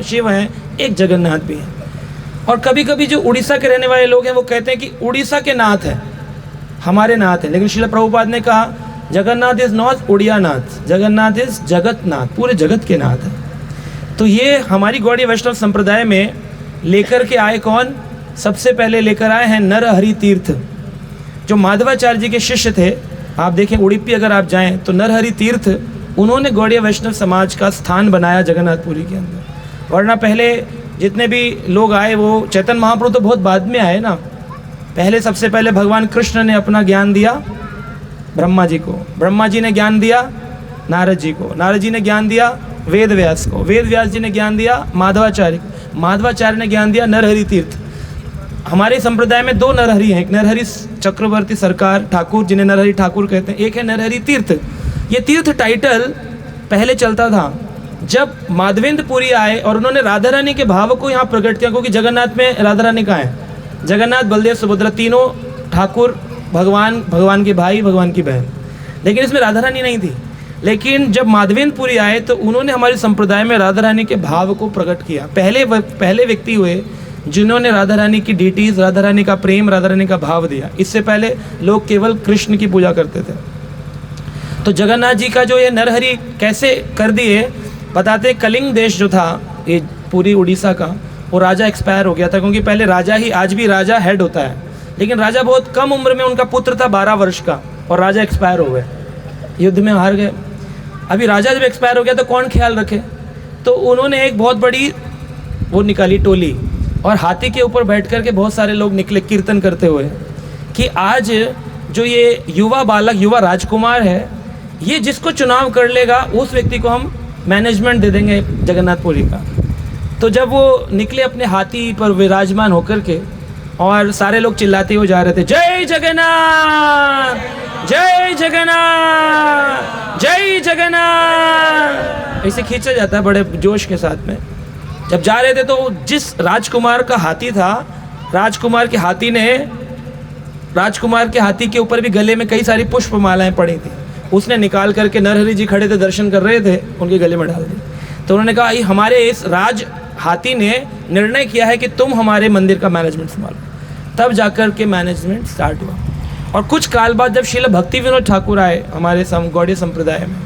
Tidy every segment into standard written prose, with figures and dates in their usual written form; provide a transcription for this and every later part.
शिव हैं, एक जगन्नाथ भी है। और कभी कभी जो उड़ीसा के रहने वाले लोग हैं वो कहते हैं कि उड़ीसा के नाथ है, हमारे नाथ है, लेकिन श्रील प्रभुपाद ने कहा Jagannath is not Oriya Nath, Jagannath is Jagatnath, पूरे जगत के नाथ है। तो ये हमारी गौड़ीय वैष्णव संप्रदाय में लेकर के आए कौन? सबसे पहले लेकर आए हैं नरहरि तीर्थ, जो माधवाचार्य जी के शिष्य थे। आप देखें उड़ीपी अगर आप जाएं तो नरहरि तीर्थ उन्होंने गौड़ीय वैष्णव समाज का स्थान बनाया जगन्नाथपुरी के अंदर। वरना पहले जितने भी लोग आए वो चैतन्य महाप्रभु तो बहुत बाद में आए ना। पहले सबसे पहले भगवान कृष्ण ने अपना ज्ञान दिया ब्रह्मा जी को, ब्रह्मा जी ने ज्ञान दिया नारद जी को, नारद जी ने ज्ञान दिया वेद व्यास को, वेद व्यास जी ने ज्ञान दिया माधवाचार्य को, माधवाचार्य ने ज्ञान दिया नरहरि तीर्थ। हमारे संप्रदाय में दो नरहरि हैं, एक नरहरि चक्रवर्ती सरकार ठाकुर जिन्हें नरहरि ठाकुर कहते हैं, एक है नरहरि तीर्थ। ये तीर्थ टाइटल पहले चलता था जब माधवेंद्रपुरी आए और उन्होंने राधा रानी के भाव को यहाँ प्रकट किया, क्योंकि जगन्नाथ में राधा रानी कहाँ है? जगन्नाथ बलदेव सुभद्रा तीनों ठाकुर भगवान, भगवान के भाई, भगवान की बहन, लेकिन इसमें राधा रानी नहीं थी। लेकिन जब माधवेंद्रपुरी आए तो उन्होंने हमारे संप्रदाय में राधा रानी के भाव को प्रकट किया। पहले व्यक्ति हुए जिन्होंने राधा रानी की डिटीज, राधा रानी का प्रेम, राधा रानी का भाव दिया। इससे पहले लोग केवल कृष्ण की पूजा करते थे। तो जगन्नाथ जी का जो ये नरहरि कैसे कर दिए बताते, कलिंग देश जो था ये पूरी उड़ीसा का, वो राजा एक्सपायर हो गया था, क्योंकि पहले राजा ही, आज भी राजा हेड होता है, लेकिन राजा बहुत कम उम्र में, उनका पुत्र था 12 वर्ष का और राजा एक्सपायर हो गए, युद्ध में हार गए। अभी राजा जब एक्सपायर हो गया तो कौन ख्याल रखे? तो उन्होंने एक बहुत बड़ी वो निकाली टोली और हाथी के ऊपर बैठ कर के बहुत सारे लोग निकले कीर्तन करते हुए कि आज जो ये युवा बालक, युवा राजकुमार है, ये जिसको चुनाव कर लेगा उस व्यक्ति को हम मैनेजमेंट दे देंगे जगन्नाथपुरी का। तो जब वो निकले अपने हाथी पर विराजमान होकर के और सारे लोग चिल्लाते हुए जा रहे थे, जय जगन्नाथ, जय जगन्नाथ, जय जगन्नाथ, ऐसे खींचा जाता है बड़े जोश के साथ में। जब जा रहे थे तो जिस राजकुमार का हाथी था, राजकुमार के हाथी के ऊपर भी गले में कई सारी पुष्प मालाएं पड़ी थी, उसने निकाल करके नरहरि जी खड़े थे, दर्शन कर रहे थे, उनके गले में डाल दी। तो उन्होंने कहा हमारे इस राज हाथी ने निर्णय किया है कि तुम हमारे मंदिर का मैनेजमेंट संभालो। तब जाकर के मैनेजमेंट स्टार्ट हुआ। और कुछ काल बाद जब श्रील भक्ति विनोद ठाकुर आए हमारे गौड़ीय संप्रदाय में,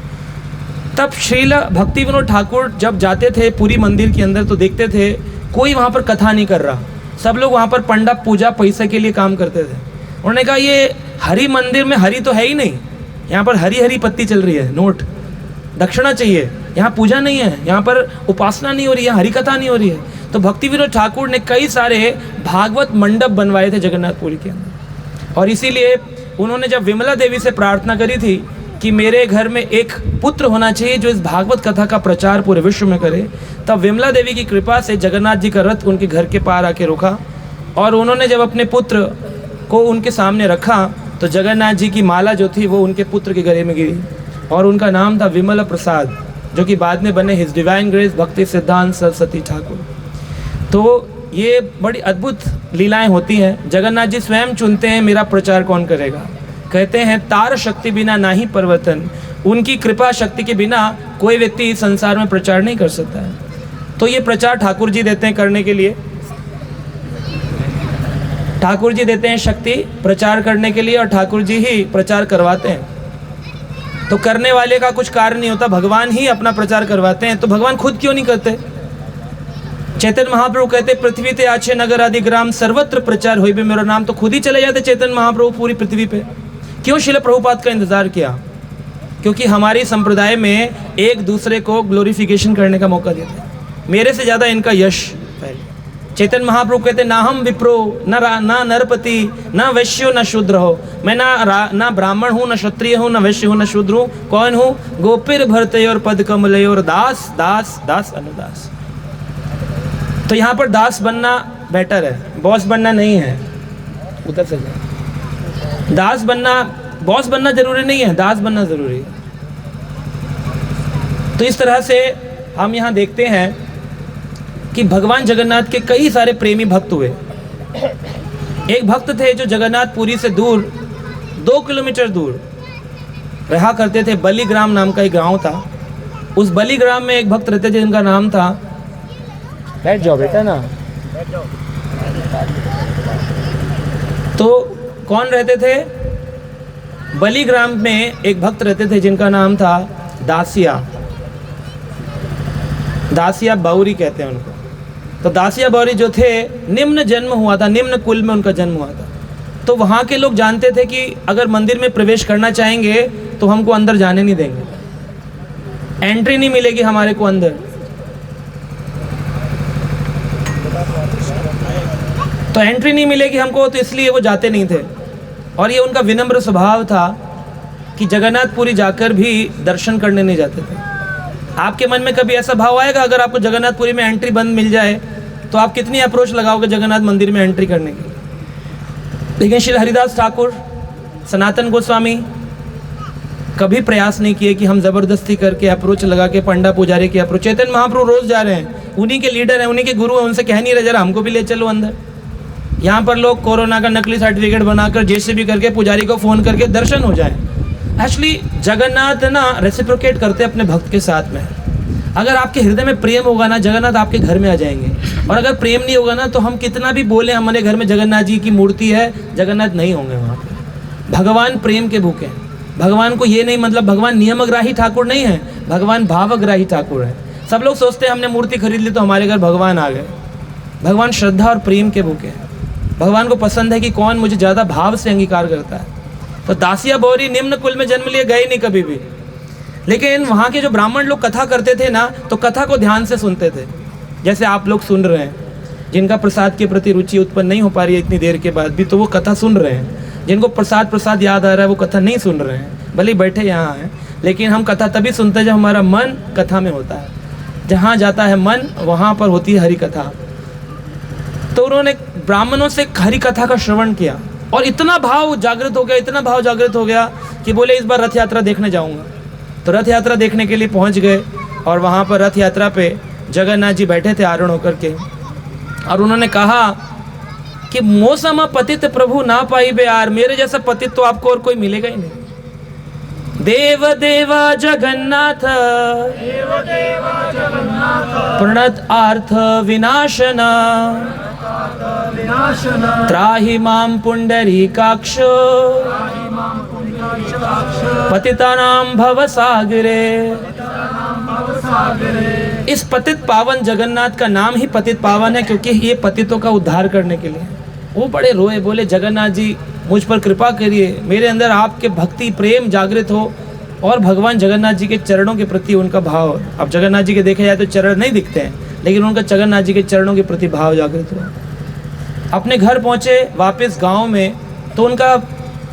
तब श्रील भक्ति विनोद ठाकुर जब जाते थे पूरी मंदिर के अंदर तो देखते थे कोई वहाँ पर कथा नहीं कर रहा, सब लोग वहाँ पर पंडा पूजा पैसे के लिए काम करते थे। उन्होंने कहा ये हरि मंदिर में हरि तो है ही नहीं, यहाँ पर हरी हरी पत्ती चल रही है, नोट दक्षिणा चाहिए, यहाँ पूजा नहीं है, यहाँ पर उपासना नहीं हो रही है, हरि कथा नहीं हो रही है। तो भक्ति विनोद ठाकुर ने कई सारे भागवत मंडप बनवाए थे जगन्नाथपुरी के अंदर। और इसीलिए उन्होंने जब विमला देवी से प्रार्थना करी थी कि मेरे घर में एक पुत्र होना चाहिए जो इस भागवत कथा का प्रचार पूरे विश्व में करे, तब विमला देवी की कृपा से जगन्नाथ जी का रथ उनके घर के पार आके रुका। और उन्होंने जब अपने पुत्र को उनके सामने रखा तो जगन्नाथ जी की माला जो थी वो उनके पुत्र के गले में गिरी और उनका नाम था विमल प्रसाद, जो कि बाद में बने हिज डिवाइन ग्रेस भक्ति सिद्धांत सरस्वती ठाकुर। तो ये बड़ी अद्भुत लीलाएं होती हैं। जगन्नाथ जी स्वयं चुनते हैं मेरा प्रचार कौन करेगा। कहते हैं तार शक्ति बिना नाही परिवर्तन, उनकी कृपा शक्ति के बिना कोई व्यक्ति इस संसार में प्रचार नहीं कर सकता है। तो ये प्रचार ठाकुर जी देते हैं करने के लिए, ठाकुर जी देते हैं शक्ति प्रचार करने के लिए और ठाकुर जी ही प्रचार करवाते हैं। तो करने वाले का कुछ कार्य नहीं होता, भगवान ही अपना प्रचार करवाते हैं। तो भगवान खुद क्यों नहीं करते? चैतन्य महाप्रभु कहते पृथ्वी ते आछे नगर आदि ग्राम सर्वत्र प्रचार होई भी मेरा नाम। तो खुद ही चले जाते चैतन्य महाप्रभु पूरी पृथ्वी पे। क्यों श्रील प्रभुपाद का इंतजार किया? क्योंकि हमारे संप्रदाय में एक दूसरे को ग्लोरिफिकेशन करने का मौका देते हैं। मेरे से ज़्यादा इनका यश पहले। चैतन्य महाप्रभु कहते ना हम विप्रो ना नरपति न वैश्यो न शूद्र हो, मैं ना ब्राह्मण हूँ, न क्षत्रिय हूँ, न वैश्य हूँ, न शूद्र हूँ। कौन हूँ? गोपिर भरते और पद कमल और दास दास दास अनुदास। तो यहाँ पर दास बनना बेटर है, बॉस बनना नहीं है। उधर से दास बनना, बॉस बनना जरूरी नहीं है, दास बनना जरूरी है। तो इस तरह से हम यहाँ देखते हैं कि भगवान जगन्नाथ के कई सारे प्रेमी भक्त हुए। एक भक्त थे जो जगन्नाथपुरी से दूर 2 किलोमीटर दूर रहा करते थे, बलिग्राम नाम का एक गांव था। उस बलिग्राम में एक भक्त रहते थे जिनका नाम था बैठ जाओ बेटा ना। तो कौन रहते थे? बलिग्राम में एक भक्त रहते थे जिनका नाम था दासिया। दासिया बाउरी कहते हैं उनको। तो दासिया बाउरी जो थे, निम्न जन्म हुआ था, निम्न कुल में उनका जन्म हुआ था। तो वहाँ के लोग जानते थे कि अगर मंदिर में प्रवेश करना चाहेंगे तो हमको अंदर जाने नहीं देंगे, एंट्री नहीं मिलेगी हमारे को अंदर। तो एंट्री नहीं मिलेगी हमको, तो इसलिए वो जाते नहीं थे। और ये उनका विनम्र स्वभाव था कि जगन्नाथपुरी जाकर भी दर्शन करने नहीं जाते थे। आपके मन में कभी ऐसा भाव आएगा अगर आपको जगन्नाथपुरी में एंट्री बंद मिल जाए तो आप कितनी अप्रोच लगाओगे जगन्नाथ मंदिर में एंट्री करने के लिए? लेकिन श्री हरिदास ठाकुर, सनातन गोस्वामी कभी प्रयास नहीं किए कि हम ज़बरदस्ती करके अप्रोच लगा के पंडा पुजारी की अप्रोच। चैतन्य महाप्रभु रोज़ जा रहे हैं, उन्हीं के लीडर हैं, उन्हीं के गुरु हैं, उनसे कह नहीं रहे जरा हमको भी ले चलो अंदर। यहाँ पर लोग कोरोना का नकली सर्टिफिकेट बनाकर जैसे भी करके पुजारी को फ़ोन करके दर्शन हो जाए। एक्चुअली जगन्नाथ ना रेसिप्रोकेट करते अपने भक्त के साथ में। अगर आपके हृदय में प्रेम होगा ना, जगन्नाथ आपके घर में आ जाएंगे। और अगर प्रेम नहीं होगा ना, तो हम कितना भी बोले हमारे घर में जगन्नाथ जी की मूर्ति है, जगन्नाथ नहीं होंगे वहाँ पर। भगवान प्रेम के भूखे हैं। भगवान को ये नहीं मतलब भगवान नियमग्राही ठाकुर नहीं है, भगवान भावग्राही ठाकुर है। सब लोग सोचते हैं हमने मूर्ति खरीद ली तो हमारे घर भगवान आ गए। भगवान श्रद्धा और प्रेम के भूखे हैं। भगवान को पसंद है कि कौन मुझे ज़्यादा भाव से अंगीकार करता है। तो दासिया बौरी निम्न कुल में जन्म लिए, गए नहीं कभी भी। लेकिन वहाँ के जो ब्राह्मण लोग कथा करते थे ना, तो कथा को ध्यान से सुनते थे। जैसे आप लोग सुन रहे हैं, जिनका प्रसाद के प्रति रुचि उत्पन्न नहीं हो पा रही है इतनी देर के बाद भी, तो वो कथा सुन रहे हैं। जिनको प्रसाद याद आ रहा है वो कथा नहीं सुन रहे हैं, भले बैठे यहाँ हैं। लेकिन हम कथा तभी सुनते हैं जब हमारा मन कथा में होता है। जहाँ जाता है मन, वहाँ पर होती है हरि कथा। तो उन्होंने ब्राह्मणों से हरि कथा का श्रवण किया और इतना भाव जागृत हो गया, इतना भाव जागृत हो गया कि बोले इस बार रथ यात्रा देखने जाऊँगा। तो रथ यात्रा देखने के लिए पहुँच गए और वहाँ पर रथ यात्रा पे जगन्नाथ जी बैठे थे आरूढ़ होकर के। और उन्होंने कहा कि मौसम पतित प्रभु ना पाई बेयार, मेरे जैसा पतित तो आपको और कोई मिलेगा ही नहीं। देव देव जगन्नाथ प्रणत आर्थ विनाशना त्राहि मां पुंडरीकाक्ष पतितानां भव सागरे। इस पतित पावन जगन्नाथ का नाम ही पतित पावन है, क्योंकि ये पतितों का उद्धार करने के लिए। वो बड़े रोए, बोले जगन्नाथ जी मुझ पर कृपा करिए, मेरे अंदर आपके भक्ति प्रेम जागृत हो और भगवान जगन्नाथ जी के चरणों के प्रति उनका भाव। अब जगन्नाथ जी के देखे जाए तो चरण नहीं दिखते हैं, लेकिन उनका जगन्नाथ जी के चरणों के प्रति भाव जागृत हुआ। अपने घर पहुँचे वापस गाँव में, तो उनका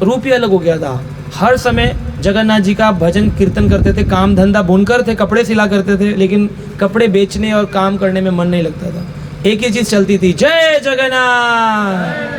रूप ही अलग हो गया था। हर समय जगन्नाथ जी का भजन कीर्तन करते थे, काम धंधा बुनकर थे, कपड़े सिला करते थे, लेकिन कपड़े बेचने और काम करने में मन नहीं लगता था। एक ही चीज़ चलती थी, जय जगन्नाथ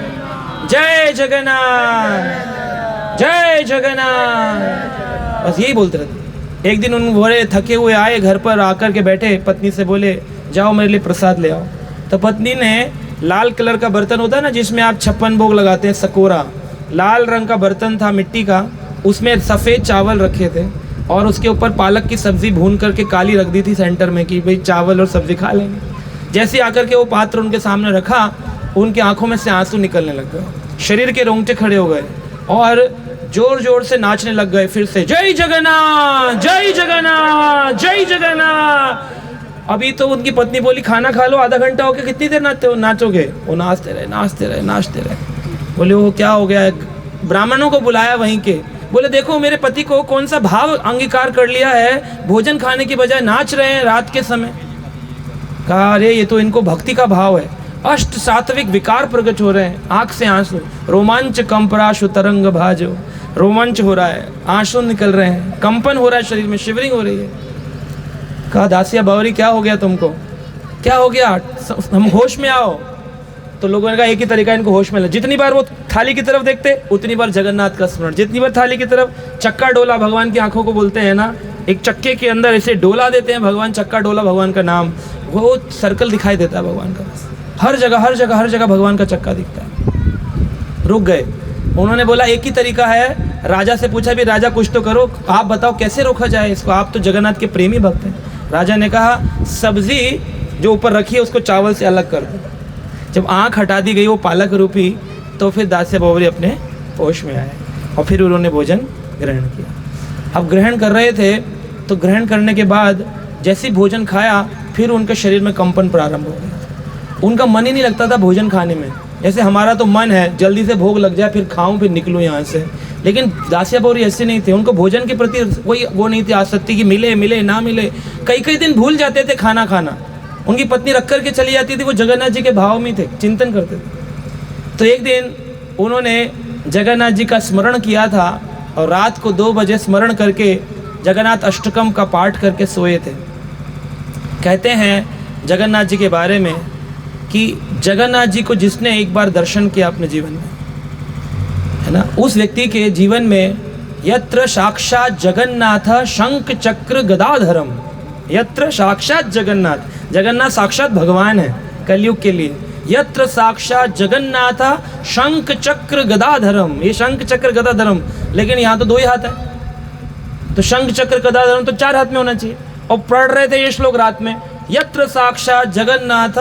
जय जगन्नाथ जय जगन्नाथ, बस यही बोलते रहते। एक दिन उन बड़े थके हुए आए, घर पर आकर के बैठे, पत्नी से बोले जाओ मेरे लिए प्रसाद ले आओ। तो पत्नी ने लाल कलर का बर्तन होता है ना जिसमें आप 56 भोग लगाते हैं, सकोरा, लाल रंग का बर्तन था मिट्टी का, उसमें सफ़ेद चावल रखे थे और उसके ऊपर पालक की सब्ज़ी भून करके काली रख दी थी सेंटर में कि भाई चावल और सब्ज़ी खा लेंगे। जैसे आकर के वो पात्र उनके सामने रखा, उनकी आंखों में से आंसू निकलने लग गए, शरीर के रोंगटे खड़े हो गए और जोर जोर से नाचने लग गए फिर से, जय जगन्नाथ जय जगन्नाथ जय जगन्नाथ। अभी तो उनकी पत्नी बोली खाना खा लो, आधा घंटा हो गया, कितनी देर नाचोगे? वो नाचते रहे नाचते रहे नाचते रहे। बोले वो क्या हो गया? ब्राह्मणों को बुलाया वहीं के, बोले देखो मेरे पति को कौन सा भाव अंगीकार कर लिया है, भोजन खाने की बजाय नाच रहे हैं रात के समय। कहा अरे ये तो इनको भक्ति का भाव है। अष्ट सात्विक विकार प्रकट हो रहे हैं, आंख से आंसू, रोमांच कंपराशु तरंग भाजो, रोमांच हो रहा है, आंसू निकल रहे हैं, कंपन हो रहा है, शरीर में शिवरिंग हो रही है। कहा दासिया बावरी क्या हो गया तुमको, क्या हो गया, हम होश में आओ। तो लोगों ने कहा एक ही तरीका इनको होश में ला, जितनी बार वो थाली की तरफ देखते उतनी बार जगन्नाथ का स्मरण, जितनी बार थाली की तरफ चक्का डोला, भगवान की आंखों को बोलते हैं ना, एक चक्के के अंदर ऐसे डोला देते हैं भगवान, चक्का डोला भगवान का नाम, वो सर्कल दिखाई देता है भगवान का। हर जगह हर जगह हर जगह भगवान का चक्का दिखता है। रुक गए, उन्होंने बोला एक ही तरीका है। राजा से पूछा भी राजा कुछ तो करो, आप बताओ कैसे रोका जाए इसको, आप तो जगन्नाथ के प्रेमी भक्त हैं। राजा ने कहा सब्जी जो ऊपर रखी है उसको चावल से अलग कर दो। जब आँख हटा दी गई वो पालक रूपी, तो फिर दास्य बावरी अपने होश में आए और फिर उन्होंने भोजन ग्रहण किया। अब ग्रहण कर रहे थे तो ग्रहण करने के बाद जैसे ही भोजन खाया फिर उनके शरीर में कंपन प्रारंभ हो गया। उनका मन ही नहीं लगता था भोजन खाने में। जैसे हमारा तो मन है जल्दी से भोग लग जाए, फिर खाऊं, फिर निकलूं यहाँ से, लेकिन दासिया बावरी ऐसे नहीं थे। उनको भोजन के प्रति कोई वो नहीं थी आसक्ति कि मिले मिले ना मिले। कई दिन भूल जाते थे खाना खाना। उनकी पत्नी रख करके चली जाती थी, वो जगन्नाथ जी के भाव में थे, चिंतन करते थे। तो एक दिन उन्होंने जगन्नाथ जी का स्मरण किया था और रात को 2 बजे स्मरण करके जगन्नाथ अष्टकम का पाठ करके सोए थे। कहते हैं जगन्नाथ जी के बारे में कि जगन्नाथ जी को जिसने एक बार दर्शन किया अपने जीवन में, है ना, उस व्यक्ति के जीवन में यत्र साक्षात जगन्नाथ शंख चक्र गदाधरम, यत्र साक्षात जगन्नाथ, जगन्नाथ साक्षात भगवान है कलयुग के लिए। यत्र साक्षात जगन्नाथ शंख चक्र गदाधरम, ये शंख चक्र गदाधरम, लेकिन यहाँ तो 2 ही हाथ है, तो शंख चक्र गदाधरम तो 4 हाथ में होना चाहिए। और पढ़ रहे थे ये श्लोक रात में, यत्र साक्षात जगन्नाथ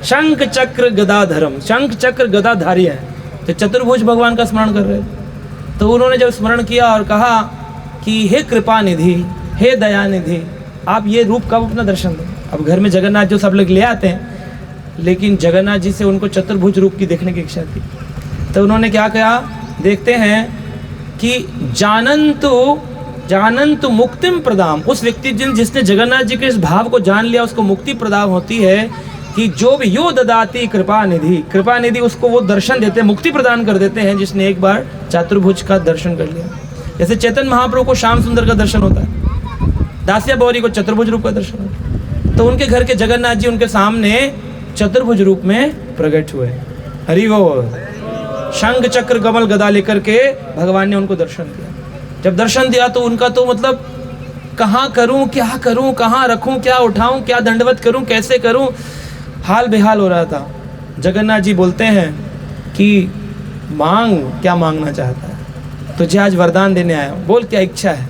शंख चक्र गदाधरम, शंख चक्र गदाधारी है, तो चतुर्भुज भगवान का स्मरण कर रहे थे। तो उन्होंने जब स्मरण किया और कहा कि हे कृपा निधि, हे दया निधि, आप ये रूप कब अपना दर्शन दो। अब घर में जगन्नाथ जो सब लोग ले आते हैं, लेकिन जगन्नाथ जी से उनको चतुर्भुज रूप की देखने की इच्छा थी। तो उन्होंने क्या कहा, देखते हैं कि जानन्तु मुक्तिम प्रदाम, उस व्यक्ति जिसने जगन्नाथ जी के इस भाव को जान लिया उसको मुक्ति प्रदान होती है कि जो भी यो ददाती कृपा निधि, कृपा निधि उसको वो दर्शन देते हैं, मुक्ति प्रदान कर देते हैं जिसने एक बार चतुर्भुज का दर्शन कर लिया। जैसे चैतन्य महाप्रभु को श्याम सुंदर का दर्शन होता है, दासिया बावरी को चतुर्भुज रूप का दर्शन होता है। तो उनके घर के जगन्नाथ जी उनके सामने चतुर्भुज रूप में प्रकट हुए। हरि बोल। शंख चक्र कमल गदा लेकर के भगवान ने उनको दर्शन दिया। जब दर्शन दिया तो उनका तो मतलब कहाँ करूँ, क्या करूँ, कहाँ रखूँ, क्या उठाऊँ, क्या दंडवत करूँ, कैसे करूँ, हाल बेहाल हो रहा था। जगन्नाथ जी बोलते हैं कि मांग, क्या मांगना चाहता है, तुझे आज वरदान देने आया हूँ, बोल क्या इच्छा है।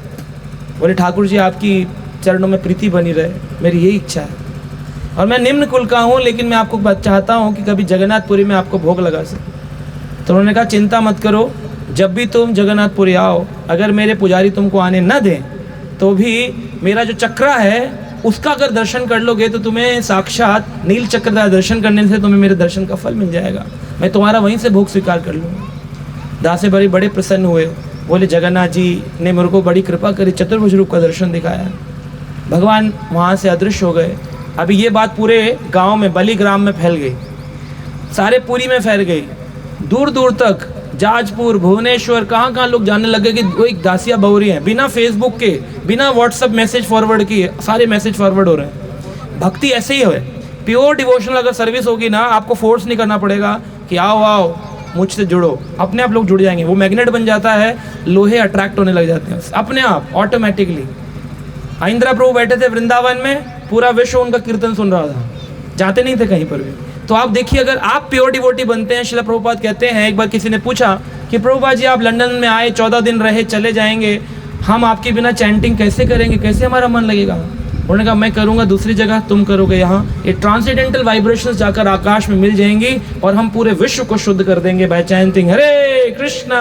बोले ठाकुर जी आपकी चरणों में प्रीति बनी रहे, मेरी यही इच्छा है, और मैं निम्न कुल का हूँ, लेकिन मैं आपको चाहता हूँ कि कभी जगन्नाथपुरी में आपको भोग लगा सके। तो उन्होंने कहा चिंता मत करो, जब भी तुम जगन्नाथपुरी आओ, अगर मेरे पुजारी तुमको आने न दें तो भी मेरा जो चक्रा है उसका अगर दर्शन कर लोगे तो तुम्हें साक्षात नील चक्र का दर्शन करने से तुम्हें मेरे दर्शन का फल मिल जाएगा, मैं तुम्हारा वहीं से भोग स्वीकार कर लूँगा। दासे बड़ी बड़े प्रसन्न हुए, बोले जगन्नाथ जी ने मेरे को बड़ी कृपा करी, चतुर्भुज रूप का दर्शन दिखाया। भगवान वहाँ से अदृश्य हो गए। अभी ये बात पूरे गांव में, बलिग्राम में फैल गई, सारे पुरी में फैल गई, दूर दूर तक जाजपुर, भुवनेश्वर, कहाँ लोग जानने लगे कि वो एक दासिया बावरी है। बिना फेसबुक के, बिना व्हाट्सअप मैसेज फॉरवर्ड किए सारे मैसेज फॉरवर्ड हो रहे हैं। भक्ति ऐसे ही है, प्योर डिवोशनल अगर सर्विस होगी ना, आपको फोर्स नहीं करना पड़ेगा कि आओ आओ मुझसे जुड़ो, अपने आप लोग जुड़ जाएंगे। वो मैग्नेट बन जाता है, लोहे अट्रैक्ट होने लग जाते हैं अपने आप ऑटोमेटिकली। इंदिरा प्रभु बैठे थे वृंदावन में, पूरा विश्व उनका कीर्तन सुन रहा था, जाते नहीं थे कहीं पर भी। तो आप देखिए, अगर आप प्योर डिवोटी बनते हैं, श्रील प्रभुपाद कहते हैं, एक बार किसी ने पूछा कि प्रभुपाद जी आप लंदन में आए, 14 दिन रहे, चले जाएंगे, हम आपके बिना चैंटिंग कैसे करेंगे, कैसे हमारा मन लगेगा। उन्होंने कहा मैं करूँगा दूसरी जगह, तुम करोगे यहाँ। ये ट्रांसेंडेंटल वाइब्रेशंस जाकर आकाश में मिल जाएंगी और हम पूरे विश्व को शुद्ध कर देंगे बाय चैंटिंग हरे कृष्णा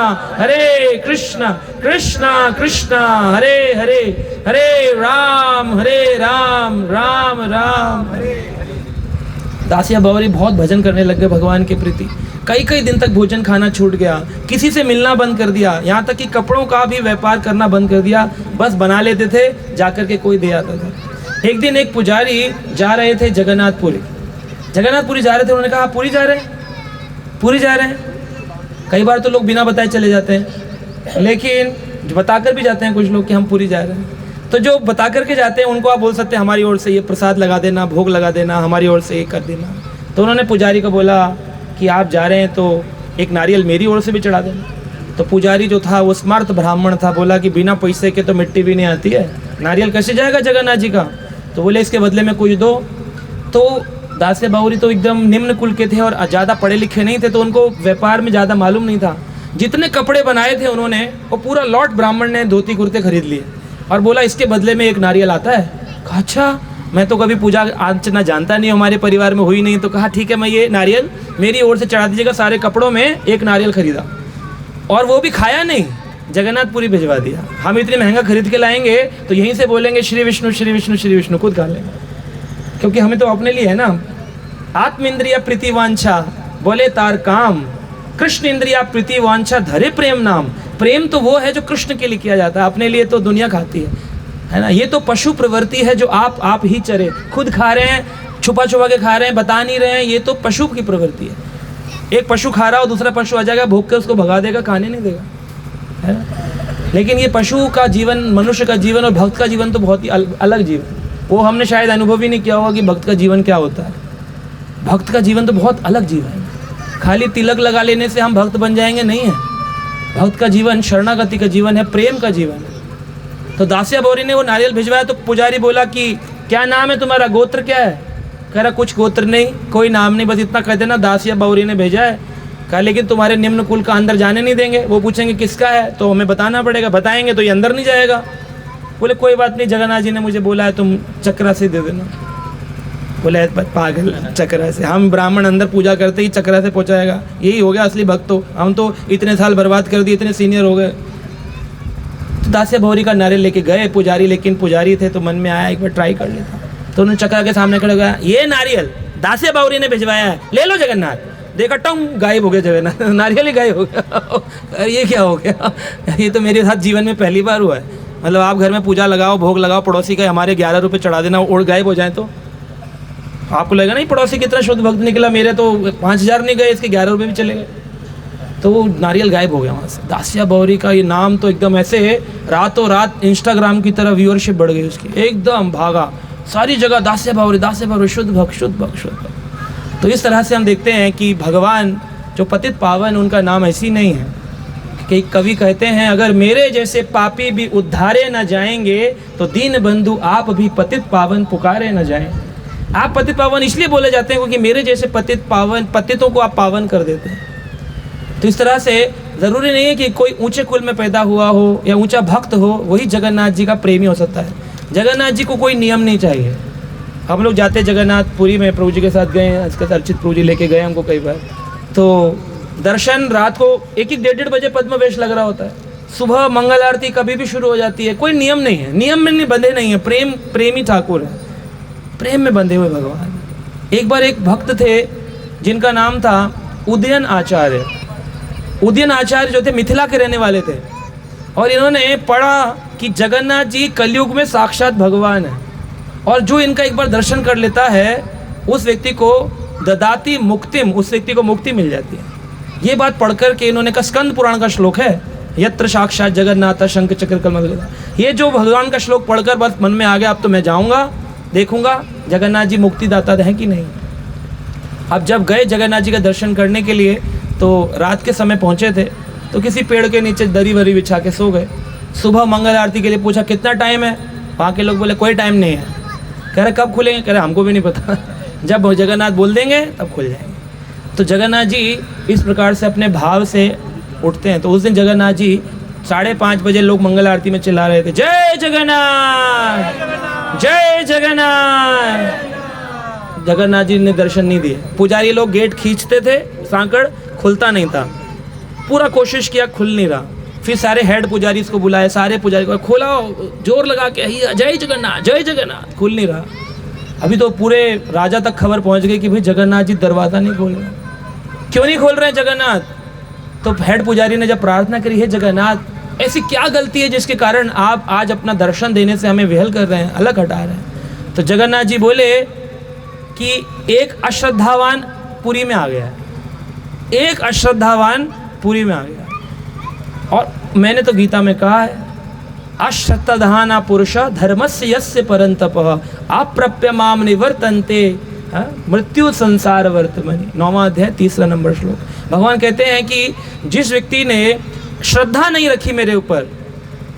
कृष्णा कृष्णा हरे हरे, हरे राम राम राम हरे। दासिया बावरी बहुत भजन करने लग गए भगवान के प्रति। कई दिन तक भोजन खाना छूट गया, किसी से मिलना बंद कर दिया, यहाँ तक कि कपड़ों का भी व्यापार करना बंद कर दिया। बस बना लेते थे, जाकर के कोई दे आता था। एक दिन एक पुजारी जा रहे थे जगन्नाथपुरी जा रहे थे। उन्होंने कहा पुरी जा रहे हैं। कई बार तो लोग बिना बताए चले जाते हैं, लेकिन बताकर भी जाते हैं कुछ लोग कि हम पुरी जा रहे हैं। तो जो बता करके जाते हैं उनको आप बोल सकते हैं हमारी ओर से ये प्रसाद लगा देना, भोग लगा देना, हमारी ओर से ये कर देना। तो उन्होंने पुजारी को बोला कि आप जा रहे हैं तो एक नारियल मेरी ओर से भी चढ़ा देना। तो पुजारी जो था वो स्मार्त ब्राह्मण था, बोला कि बिना पैसे के तो मिट्टी भी नहीं आती है, नारियल कैसे जाएगा जगन्नाथ जी का। तो बोले इसके बदले में कुछ दो। तो दासिया बावरी तो एकदम निम्न कुल के थे और ज़्यादा पढ़े लिखे नहीं थे, तो उनको व्यापार में ज़्यादा मालूम नहीं था। जितने कपड़े बनाए थे उन्होंने, वो पूरा लॉट ब्राह्मण ने धोती कुर्ते खरीद लिए और बोला इसके बदले में एक नारियल आता है। कहा अच्छा मैं तो कभी पूजा अर्चना जानता नहीं, हमारे परिवार में हुई नहीं। तो कहा ठीक है, मैं ये नारियल मेरी ओर से चढ़ा दीजिएगा। सारे कपड़ों में एक नारियल खरीदा और वो भी खाया नहीं, जगन्नाथपुरी भिजवा दिया। हम इतने महंगा खरीद के लाएंगे तो यहीं से बोलेंगे श्री विष्णु श्री विष्णु श्री विष्णु, खुद खा लेंगे, क्योंकि हमें तो अपने लिए है ना। आत्म इंद्रिया प्रीति वांछा बोले तार काम, कृष्ण इंद्रिया प्रीति वांछा धरे प्रेम नाम। प्रेम तो वो है जो कृष्ण के लिए किया जाता है, अपने लिए तो दुनिया खाती है ना। ये तो पशु प्रवृत्ति है जो आप ही चरे, खुद खा रहे हैं, छुपा छुपा के खा रहे हैं, बता नहीं रहे हैं। ये तो पशु की प्रवृत्ति है। एक पशु खा रहा हो, दूसरा पशु आ जाएगा, भूख के उसको भगा देगा, खाने नहीं देगा, है ना। लेकिन ये पशु का जीवन, मनुष्य का जीवन और भक्त का जीवन तो बहुत ही अलग जीवन। वो हमने शायद अनुभव ही नहीं किया होगा कि भक्त का जीवन क्या होता है। भक्त का जीवन तो बहुत अलग जीवन है। खाली तिलक लगा लेने से हम भक्त बन जाएंगे, नहीं है। भक्त का जीवन शरणागति का जीवन है, प्रेम का जीवन है। तो दासिया बौरी ने वो नारियल भिजवाया तो पुजारी बोला कि क्या नाम है तुम्हारा, गोत्र क्या है? कह रहा कुछ गोत्र नहीं, कोई नाम नहीं, बस इतना कह देना दासिया बौरी ने भेजा है। कहा लेकिन तुम्हारे निम्न कुल का अंदर जाने नहीं देंगे। वो पूछेंगे किसका है तो हमें बताना पड़ेगा, बताएंगे तो ये अंदर नहीं जाएगा। बोले कोई बात नहीं, जगन्नाथ जी ने मुझे बोला है तुम चक्रा से दे देना। बोले पागल, चक्रा से? हम ब्राह्मण अंदर पूजा करते ही चक्रा से पहुँचाएगा? यही हो गया असली भक्त। तो हम तो इतने साल बर्बाद कर दिए, इतने सीनियर हो गए। तो दासिया बौरी का नारियल लेके गए पुजारी, लेकिन पुजारी थे तो मन में आया एक बार ट्राई कर लेता। तो उन्होंने चक्रा के सामने खड़े गया, ये नारियल दासिया बौरी ने भिजवाया है, ले लो जगन्नाथ। देखा टम, गायब हो गया जगन्नाथ, नारियल ही गायब हो गया। ये क्या हो गया? ये तो मेरे साथ जीवन में पहली बार हुआ है। मतलब आप घर में पूजा लगाओ, भोग लगाओ, पड़ोसी का हमारे 11 रुपये चढ़ा देना और गायब हो जाए तो आपको लगेगा नहीं पड़ोसी कितना शुद्ध भक्त निकला, मेरे तो 5000 नहीं गए, इसके 11 रुपये भी चले गए। तो वो नारियल गायब हो गया वहाँ से। दासिया बौरी का ये नाम तो एकदम ऐसे रातों रात इंस्टाग्राम की तरह व्यूअरशिप बढ़ गई उसकी, एकदम भागा सारी जगह दासिया बौरी शुद्ध भक्त शुद्ध भक्त शुद्ध भक्त। तो इस तरह से हम देखते हैं कि भगवान जो पतित पावन, उनका नाम ऐसी नहीं है कि कवि कहते हैं अगर मेरे जैसे पापी भी उद्धारे न जाएंगे तो दीन बंधु आप भी पतित पावन पुकारे न जाएं। आप पतित पावन इसलिए बोले जाते हैं क्योंकि मेरे जैसे पतित पावन, पतितों को आप पावन कर देते हैं। तो इस तरह से ज़रूरी नहीं है कि कोई ऊंचे कुल में पैदा हुआ हो या ऊंचा भक्त हो वही जगन्नाथ जी का प्रेमी हो सकता है। जगन्नाथ जी को कोई नियम नहीं चाहिए। हम लोग जाते जगन्नाथपुरी में प्रभु जी के साथ गए, आजकल अर्चित प्रभु जी लेके गए हमको कई बार। तो दर्शन रात को 1-1 बजे पद्म वेश लग रहा होता है, सुबह मंगल आरती कभी भी शुरू हो जाती है। कोई नियम नहीं है, नियम में नहीं बंधे नहीं है। प्रेमी ठाकुर है, प्रेम में बंधे हुए भगवान। एक बार एक भक्त थे जिनका नाम था उदयन आचार्य। उदयन आचार्य जो थे मिथिला के रहने वाले थे और इन्होंने पढ़ा कि जगन्नाथ जी कलयुग में साक्षात भगवान है और जो इनका एक बार दर्शन कर लेता है उस व्यक्ति को ददाती मुक्तिम, उस व्यक्ति को मुक्ति मिल जाती है। ये बात पढ़कर के इन्होंने कहा, स्कंद पुराण का श्लोक है, यत्र साक्षात जगन्नाथ शंख चक्र कमल। ये जो भगवान का श्लोक पढ़कर बस मन में आ गया, अब तो मैं जाऊँगा, देखूंगा जगन्नाथ जी मुक्तिदाता है कि नहीं। अब जब गए जगन्नाथ जी का दर्शन करने के लिए तो रात के समय पहुंचे थे, तो किसी पेड़ के नीचे दरी वरी बिछा के सो गए। सुबह मंगल आरती के लिए पूछा कितना टाइम है, वहाँ के लोग बोले कोई टाइम नहीं है। कह रहे कब खुलेंगे? कह रहे हमको भी नहीं पता, जब जगन्नाथ बोल देंगे तब खुल जाएंगे। तो जगन्नाथ जी इस प्रकार से अपने भाव से उठते हैं। तो उस दिन जगन्नाथ जी 5:30 बजे लोग मंगल आरती में चिल्ला रहे थे, जय जगन्नाथ जय जगन्नाथ। जगन्नाथ जी ने दर्शन नहीं दिए। पुजारी लोग गेट खींचते थे, सांकड़ खुलता नहीं था, पूरा कोशिश किया, खुल नहीं रहा। फिर सारे हेड पुजारी इसको बुलाए, सारे पुजारी को खोलाओ, जोर लगा के जय जगन्नाथ, खुल नहीं रहा। अभी तो पूरे राजा तक खबर पहुंच गई कि भाई जगन्नाथ जी दरवाज़ा नहीं खोल रहे। क्यों नहीं खोल रहे हैं जगन्नाथ? तो हेड पुजारी ने जब प्रार्थना करी, है जगन्नाथ ऐसी क्या गलती है जिसके कारण आप आज अपना दर्शन देने से हमें विहल कर रहे हैं, अलग हटा रहे हैं? तो जगन्नाथ जी बोले कि एक अश्रद्धावान पुरी में आ गया है, एक अश्रद्धावान पुरी में आ गया। और मैंने तो गीता में कहा है, अश्रद्धाना पुरुष धर्मस्य यस्य परंतपः अप्रप्य माम निवर्तन्ते मृत्यु संसार वर्तमनि। 9वां अध्याय 3 नंबर श्लोक। भगवान कहते हैं कि जिस व्यक्ति ने श्रद्धा नहीं रखी मेरे ऊपर,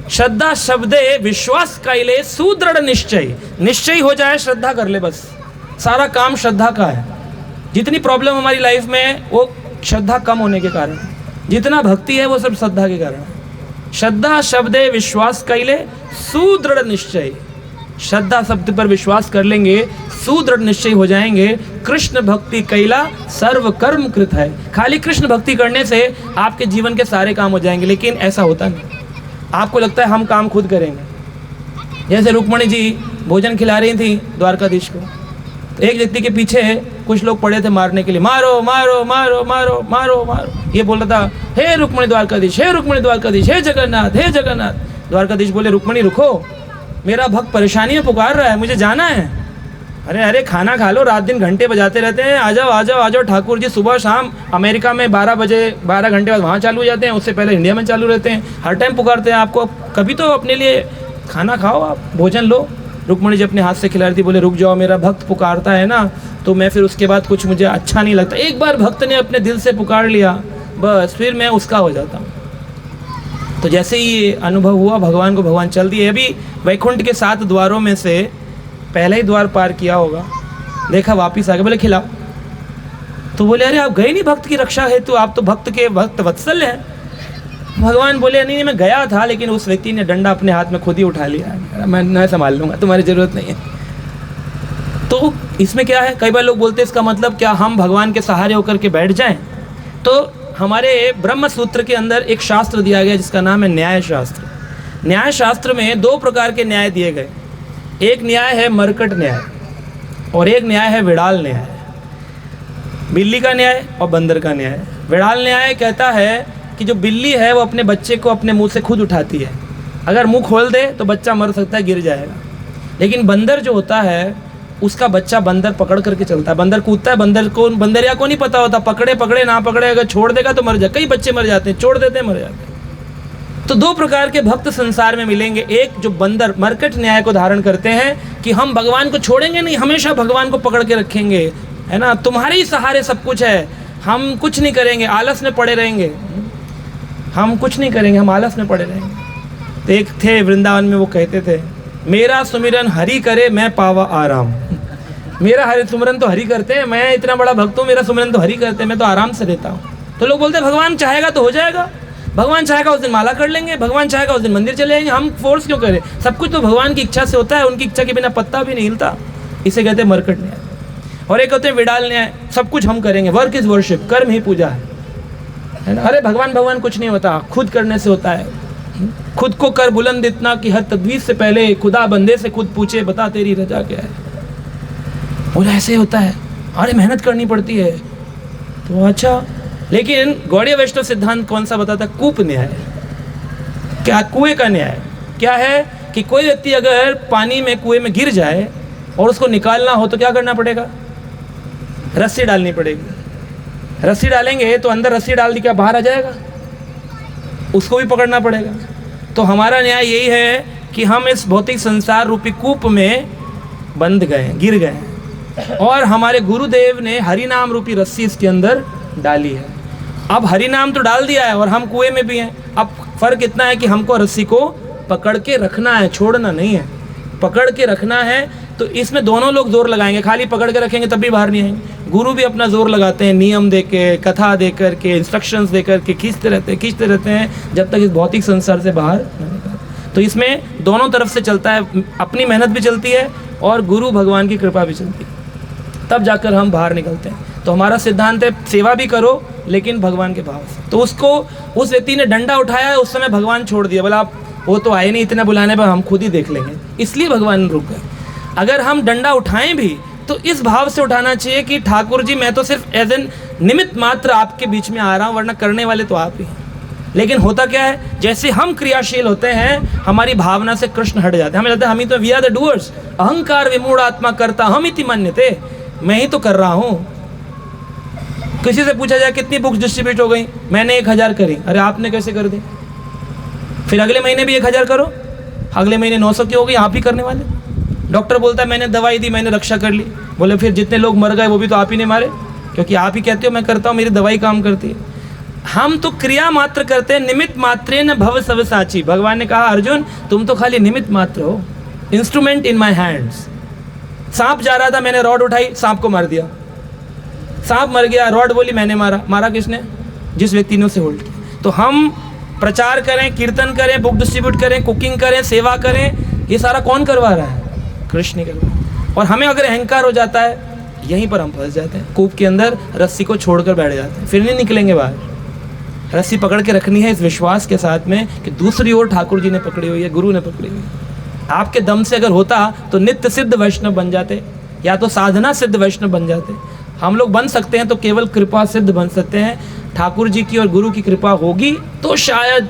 श्रद्धा शब्दे विश्वास कैले सुदृढ़ निश्चय, निश्चय हो जाए, श्रद्धा कर ले, बस सारा काम श्रद्धा का है। जितनी प्रॉब्लम हमारी लाइफ में है वो श्रद्धा कम होने के कारण, जितना भक्ति है वो सब श्रद्धा के कारण है। श्रद्धा शब्दे विश्वास कैले सुदृढ़ निश्चय, श्रद्धा शब्द पर विश्वास कर लेंगे, सुदृढ़ निश्चय हो जाएंगे। कृष्ण भक्ति कैला सर्व कर्म कृत है। खाली कृष्ण भक्ति करने से आपके जीवन के सारे काम हो जाएंगे, लेकिन ऐसा होता नहीं। आपको लगता है हम काम खुद करेंगे। जैसे रुक्मणी जी भोजन खिला रही थी द्वारकाधीश को, एक व्यक्ति के पीछे कुछ लोग पड़े थे मारने के लिए, मारो मारो मारो मारो मारो मारो। ये बोल रहा था, हे रुक्मणी द्वारकाधीश, हे रुक्मणी द्वारकाधीश, हे जगन्नाथ, हे जगन्नाथ। द्वारकाधीश बोले, रुक्मणी रुको, मेरा भक्त परेशानी में पुकार रहा है, मुझे जाना है। अरे अरे खाना खा लो, रात दिन घंटे बजाते रहते हैं, आ जाओ आ जाओ आ जाओ। ठाकुर जी सुबह शाम अमेरिका में 12 बजे 12 घंटे बाद वहाँ चालू हो जाते हैं, उससे पहले इंडिया में चालू रहते हैं, हर टाइम पुकारते हैं आपको। कभी तो अपने लिए खाना खाओ, आप भोजन लो। रुक्मणी जी अपने हाथ से खिला रही थी, बोले रुक जाओ, मेरा भक्त पुकारता है ना, तो मैं फिर उसके बाद कुछ मुझे अच्छा नहीं लगता। एक बार भक्त ने अपने दिल से पुकार लिया, बस फिर मैं उसका हो जाता हूँ। तो जैसे ही ये अनुभव हुआ, भगवान को भगवान चल दिए। अभी वैकुंठ के 7 द्वारों में से पहला ही द्वार पार किया होगा, देखा वापिस आ गए, बोले खिलाओ। तो बोले अरे आप गए नहीं भक्त की रक्षा है, तो आप तो भक्त के भक्त वत्सल हैं। भगवान बोले नहीं मैं गया था, लेकिन उस व्यक्ति ने डंडा अपने हाथ में खुद ही उठा लिया, मैं संभाल लूँगा, तुम्हारी ज़रूरत नहीं है। तो इसमें क्या है, कई बार लोग बोलते हैं इसका मतलब क्या हम भगवान के सहारे होकर के बैठ जाएं। तो हमारे ब्रह्म सूत्र के अंदर एक शास्त्र दिया गया जिसका नाम है न्याय शास्त्र। न्याय शास्त्र में 2 प्रकार के न्याय दिए गए। एक न्याय है मरकट न्याय और एक न्याय है विड़ाल न्याय। बिल्ली का न्याय और बंदर का न्याय। विड़ाल न्याय कहता है कि जो बिल्ली है वो अपने बच्चे को अपने मुंह से खुद उठाती है, अगर मुंह खोल दे तो बच्चा मर सकता है, गिर जाएगा। लेकिन बंदर जो होता है उसका बच्चा बंदर पकड़ करके चलता है, बंदर कूदता है, बंदरिया को नहीं पता होता, पकड़े पकड़े ना पकड़े, अगर छोड़ देगा तो मर जाए। कई बच्चे मर जाते हैं, छोड़ देते हैं मर जाते हैं। तो 2 प्रकार के भक्त संसार में मिलेंगे। एक जो बंदर मरकट न्याय को धारण करते हैं कि हम भगवान को छोड़ेंगे नहीं, हमेशा भगवान को पकड़ के रखेंगे, है ना, तुम्हारे ही सहारे सब कुछ है, हम कुछ नहीं करेंगे, आलस में पड़े रहेंगे, हम कुछ नहीं करेंगे, हम आलस में पड़े रहेंगे। तो एक थे वृंदावन में, वो कहते थे मेरा सुमिरन हरि करे मैं पावा आराम। मेरा हरि सुमिरन तो हरि करते हैं, मैं इतना बड़ा भक्त हूँ, मेरा सुमिरन तो हरि करते हैं, मैं तो आराम से रहता हूँ। तो लोग बोलते हैं भगवान चाहेगा तो हो जाएगा, भगवान चाहेगा उस दिन माला कर लेंगे, भगवान चाहेगा उस दिन मंदिर चले जाएंगे, हम फोर्स क्यों करें, सब कुछ तो भगवान की इच्छा से होता है, उनकी इच्छा के बिना पत्ता भी नहीं हिलता। इसे कहते हैं मरकट न्याय। और एक होते हैं विड़ाल न्याय, सब कुछ हम करेंगे, वर्क इज वर्शिप, कर्म ही पूजा है ना। अरे भगवान कुछ नहीं होता, खुद करने से होता है। खुद को कर बुलंद इतना कि हर तदबीर से पहले खुदा बंदे से खुद पूछे बता तेरी रजा क्या है। बोला ऐसे होता है, अरे मेहनत करनी पड़ती है। तो अच्छा, लेकिन गौड़ीय वैष्णव सिद्धांत कौन सा बताता है? कूप न्याय। क्या? कुएं का न्याय। क्या है कि कोई व्यक्ति अगर पानी में कुएं में गिर जाए और उसको निकालना हो तो क्या करना पड़ेगा? रस्सी डालनी पड़ेगी। रस्सी डालेंगे तो अंदर रस्सी डाल दी क्या बाहर आ जाएगा? उसको भी पकड़ना पड़ेगा। तो हमारा न्याय यही है कि हम इस भौतिक संसार रूपी कूप में बंध गए, गिर गए, और हमारे गुरुदेव ने हरि नाम रूपी रस्सी इसके अंदर डाली है। अब हरि नाम तो डाल दिया है और हम कुएं में भी हैं। अब फर्क इतना है कि हमको रस्सी को पकड़ के रखना है, छोड़ना नहीं है, पकड़ के रखना है। तो इसमें दोनों लोग जोर लगाएंगे, खाली पकड़ के रखेंगे तब भी बाहर नहीं आएंगे। गुरु भी अपना जोर लगाते हैं, नियम दे के, कथा दे करके, इंस्ट्रक्शंस दे करके खींचते रहते हैं जब तक इस भौतिक संसार से बाहर नहीं निकलते। तो इसमें दोनों तरफ से चलता है, अपनी मेहनत भी चलती है और गुरु भगवान की कृपा भी चलती है, तब जाकर हम बाहर निकलते हैं। तो हमारा सिद्धांत है सेवा भी करो लेकिन भगवान के भाव से। तो उसको, उस व्यक्ति ने डंडा उठाया है, उस समय भगवान छोड़ दिया, बोला आप वो तो आए नहीं इतना बुलाने पर, हम खुद ही देख लेंगे, इसलिए भगवान रुक गए। अगर हम डंडा उठाएं भी तो इस भाव से उठाना चाहिए कि ठाकुर जी मैं तो सिर्फ एज एन निमित्त मात्र आपके बीच में आ रहा हूँ, वरना करने वाले तो आप ही हैं। लेकिन होता क्या है, जैसे हम क्रियाशील होते हैं हमारी भावना से कृष्ण हट जाते हैं, हमें लगता है हम ही तो वी आर द डूअर्स, अहंकार विमूढ़ आत्मा करता हम इति मान्यते, मैं ही तो कर रहा हूँ। किसी से पूछा जाए कितनी बुक्स डिस्ट्रीब्यूट हो गई, मैंने 1000 करी। अरे आपने कैसे कर दी? फिर अगले महीने भी 1000 करो, अगले महीने 900 की हो गई, आप ही करने वाले। डॉक्टर बोलता है मैंने दवाई दी, मैंने रक्षा कर ली। बोले फिर जितने लोग मर गए वो भी तो आप ही ने मारे, क्योंकि आप ही कहते हो मैं करता हूँ, मेरी दवाई काम करती है। हम तो क्रिया मात्र करते हैं, निमित्त मात्रे न भव सब साची। भगवान ने कहा अर्जुन तुम तो खाली निमित्त मात्र हो, इंस्ट्रूमेंट इन माई हैंड्स। सांप जा रहा था, मैंने रॉड उठाई, सांप को मार दिया, सांप मर गया, रॉड बोली मैंने मारा। मारा किसने? जिस व्यक्ति ने उसे होल्ड किया। तो हम प्रचार करें, कीर्तन करें, बुक डिस्ट्रीब्यूट करें, कुकिंग करें, सेवा करें, ये सारा कौन करवा रहा है? कृष्ण ही करवाए। और हमें अगर अहंकार हो जाता है, यहीं पर हम फंस जाते हैं, कूप के अंदर रस्सी को छोड़कर बैठ जाते हैं, फिर नहीं निकलेंगे बाहर। रस्सी पकड़ के रखनी है इस विश्वास के साथ में कि दूसरी ओर ठाकुर जी ने पकड़ी हुई है, गुरु ने पकड़ी हुई है। आपके दम से अगर होता तो नित्य सिद्ध वैष्णव बन जाते, या तो साधना सिद्ध वैष्णव बन जाते। हम लोग बन सकते हैं तो केवल कृपा सिद्ध बन सकते हैं। ठाकुर जी की और गुरु की कृपा होगी तो शायद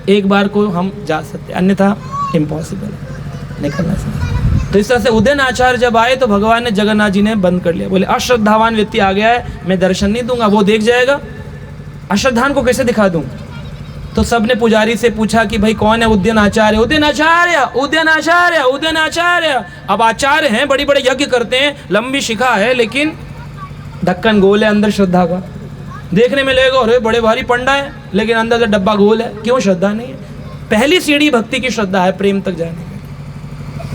एक बार को हम जा सकते, अन्यथा इम्पॉसिबल है निकलना से। तो इस तरह से उदयन आचार्य जब आए तो भगवान ने, जगन्नाथ जी ने बंद कर लिया। बोले अश्रद्धावान व्यक्ति आ गया है, मैं दर्शन नहीं दूंगा, वो देख जाएगा, अश्रद्धान को कैसे दिखा दूं। तो सबने पुजारी से पूछा कि भाई कौन है उदयन आचार्य, उदयन आचार्य, उदयन आचार्य, उदयन आचार्य। अब आचार्य हैं, बड़ी बड़े यज्ञ करते हैं, लंबी शिखा है, लेकिन ढक्कन गोल है अंदर श्रद्धा का। देखने में लगेगा अरे बड़े भारी पंडा है, लेकिन अंदर से डब्बा गोल है। क्यों? श्रद्धा नहीं है। पहली सीढ़ी भक्ति की श्रद्धा है, प्रेम तक जाने की।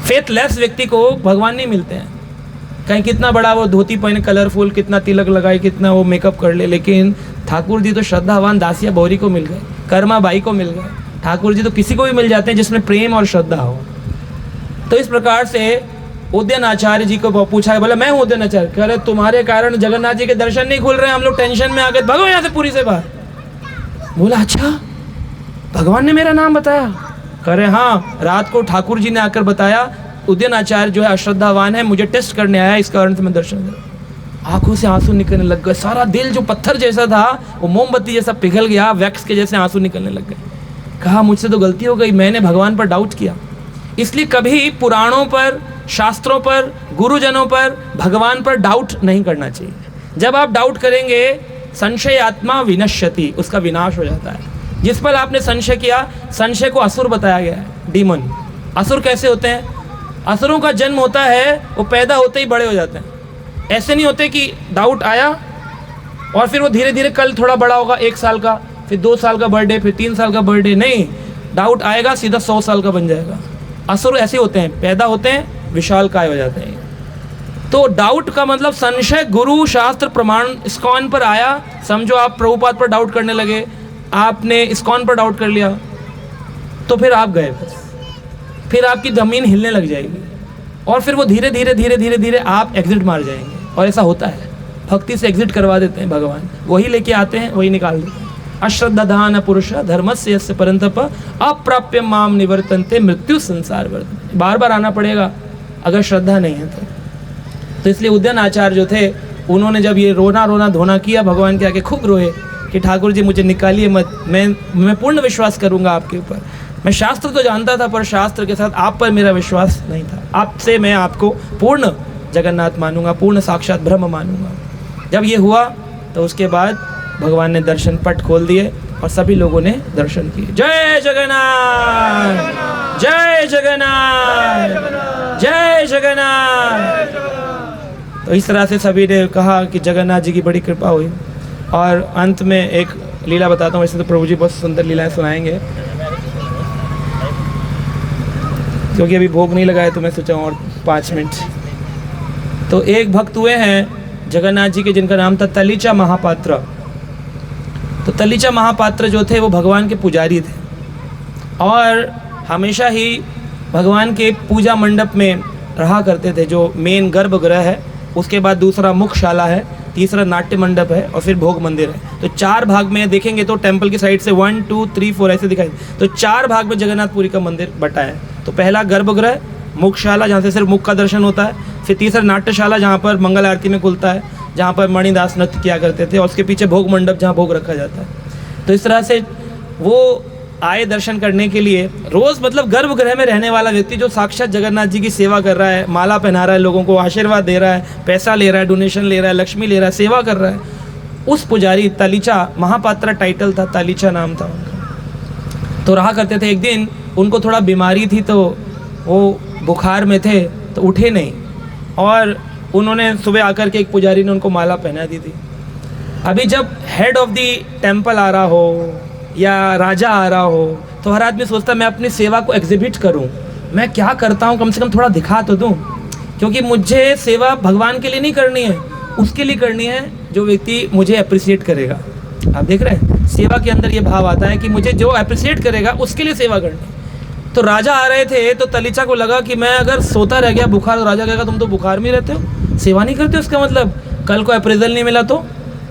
फेथलेस व्यक्ति को भगवान नहीं मिलते हैं। कहीं कितना बड़ा वो धोती पहने कलरफुल, कितना तिलक लगाए, कितना वो मेकअप कर ले, लेकिन ठाकुर जी तो श्रद्धावान दासिया बौरी को मिल गए, कर्मा बाई को मिल गए। ठाकुर जी तो किसी को भी मिल जाते हैं जिसमें प्रेम और श्रद्धा हो। तो इस प्रकार से उदयन आचार्य जी को पूछा, बोला मैं हूँ उदयन आचार्य। कह रहे तुम्हारे कारण जगन्नाथ जी के दर्शन नहीं खुल रहे हैं, हम लोग टेंशन में आ गए, भागो यहाँ से पूरी से बाहर। बोला अच्छा भगवान ने मेरा नाम बताया? कह रहे हाँ, रात को ठाकुर जी ने आकर बताया उदयन आचार्य जो है अश्रद्धावान है, मुझे टेस्ट करने आया, इस कारण से मैं दर्शन दे। आंखों से आंसू निकलने लग गए, सारा दिल जो पत्थर जैसा था वो मोमबत्ती जैसा पिघल गया, वैक्स के जैसे आंसू निकलने लग गए। कहा मुझसे तो गलती हो गई, मैंने भगवान पर डाउट किया। इसलिए कभी पुराणों पर, शास्त्रों पर, गुरुजनों पर, भगवान पर डाउट नहीं करना चाहिए। जब आप डाउट करेंगे संशय आत्मा विनश्यति, उसका विनाश हो जाता है। जिस पर आपने संशय किया, संशय को असुर बताया गया है, डीमन। असुर कैसे होते हैं? असुरों का जन्म होता है, वो पैदा होते ही बड़े हो जाते हैं। ऐसे नहीं होते कि डाउट आया और फिर वो धीरे धीरे कल थोड़ा बड़ा होगा, 1 साल का, फिर 2 साल का बर्थडे, फिर 3 साल का बर्थडे। नहीं, डाउट आएगा सीधा 100 साल का बन जाएगा। असुर ऐसे होते हैं, पैदा होते हैं, विशालकाय हो जाते हैं। तो डाउट का मतलब संशय, गुरु शास्त्र प्रमाण इस्कॉन पर आया, समझो आप प्रभुपाद पर डाउट करने लगे, आपने इस्कॉन पर डाउट कर लिया, तो फिर आप गए, बस फिर आपकी ज़मीन हिलने लग जाएगी और फिर वो धीरे धीरे धीरे धीरे धीरे आप एग्जिट मार जाएंगे। और ऐसा होता है, भक्ति से एग्जिट करवा देते हैं भगवान, वही लेके आते हैं, वही निकाल देते हैं। अश्रद्धाधान पुरुष धर्मस्य यस्य परंतप अप्राप्य माम निवर्तन्ते मृत्यु संसार वर्तते। बार बार आना पड़ेगा अगर श्रद्धा नहीं है तो इसलिए उदयन आचार्य जो थे, उन्होंने जब ये रोना रोना धोना किया भगवान के आगे, खूब रोए कि ठाकुर जी मुझे निकालिए मत, मैं पूर्ण विश्वास करूंगा आपके ऊपर। मैं शास्त्र तो जानता था, पर शास्त्र के साथ आप पर मेरा विश्वास नहीं था। आपसे मैं आपको पूर्ण जगन्नाथ मानूंगा, पूर्ण साक्षात ब्रह्म मानूंगा। जब ये हुआ तो उसके बाद भगवान ने दर्शन पट खोल दिए और सभी लोगों ने दर्शन किए। जय जगन्नाथ, जय जगन्नाथ, जय जगन्नाथ। तो इस तरह से सभी ने कहा कि जगन्नाथ जी की बड़ी कृपा हुई। और अंत में एक लीला बताता हूँ। वैसे तो प्रभु जी बहुत सुंदर लीलाएं सुनाएंगे, क्योंकि अभी भोग नहीं लगाया तो मैं सोचा और 5 मिनट। तो एक भक्त हुए हैं जगन्नाथ जी के, जिनका नाम था तलीचा महापात्र। तो तलीचा महापात्र जो थे वो भगवान के पुजारी थे और हमेशा ही भगवान के पूजा मंडप में रहा करते थे, जो मेन गर्भगृह है, उसके बाद दूसरा मुखशाला है, तीसरा नाट्य मंडप है और फिर भोग मंदिर है। तो 4 भाग में देखेंगे तो टेम्पल की साइड से 1 2 3 4 ऐसे दिखाई, तो 4 भाग में जगन्नाथपुरी का मंदिर बटा है। तो पहला गर्भगृह, मुखशाला जहाँ से सिर्फ मुख का दर्शन होता है, फिर तीसरा नाट्यशाला जहाँ पर मंगल आरती में खुलता है, जहाँ पर मणिदास नृत्य किया करते थे, और उसके पीछे भोग मंडप जहाँ भोग रखा जाता है। तो इस तरह से वो आए दर्शन करने के लिए। रोज़ मतलब गर्भगृह में रहने वाला व्यक्ति जो साक्षात जगन्नाथ जी की सेवा कर रहा है, माला पहना रहा है, लोगों को आशीर्वाद दे रहा है, पैसा ले रहा है, डोनेशन ले रहा है, लक्ष्मी ले रहा है, सेवा कर रहा है, उस पुजारी, तलीचा महापात्र टाइटल था, तलीचा नाम था उनका। तो रहा करते थे। एक दिन उनको थोड़ा बीमारी थी, तो वो बुखार में थे, तो उठे नहीं, और उन्होंने सुबह आकर के एक पुजारी ने उनको माला पहना दी थी। अभी जब हेड ऑफ द टेम्पल आ रहा हो या राजा आ रहा हो, तो हर आदमी सोचता मैं अपनी सेवा को एग्जिबिट करूं, मैं क्या करता हूं, कम से कम थोड़ा दिखा तो दूं, क्योंकि मुझे सेवा भगवान के लिए नहीं करनी है, उसके लिए करनी है जो व्यक्ति मुझे अप्रिशिएट करेगा। आप देख रहे हैं, सेवा के अंदर ये भाव आता है कि मुझे जो अप्रिशिएट करेगा उसके लिए सेवा करनी है। तो राजा आ रहे थे, तो तलीचा को लगा कि मैं अगर सोता रह गया बुखार, तो राजा कहेगा तुम तो बुखार में रहते हो, सेवा नहीं करते हो, इसका मतलब कल को अप्रेजल नहीं मिला तो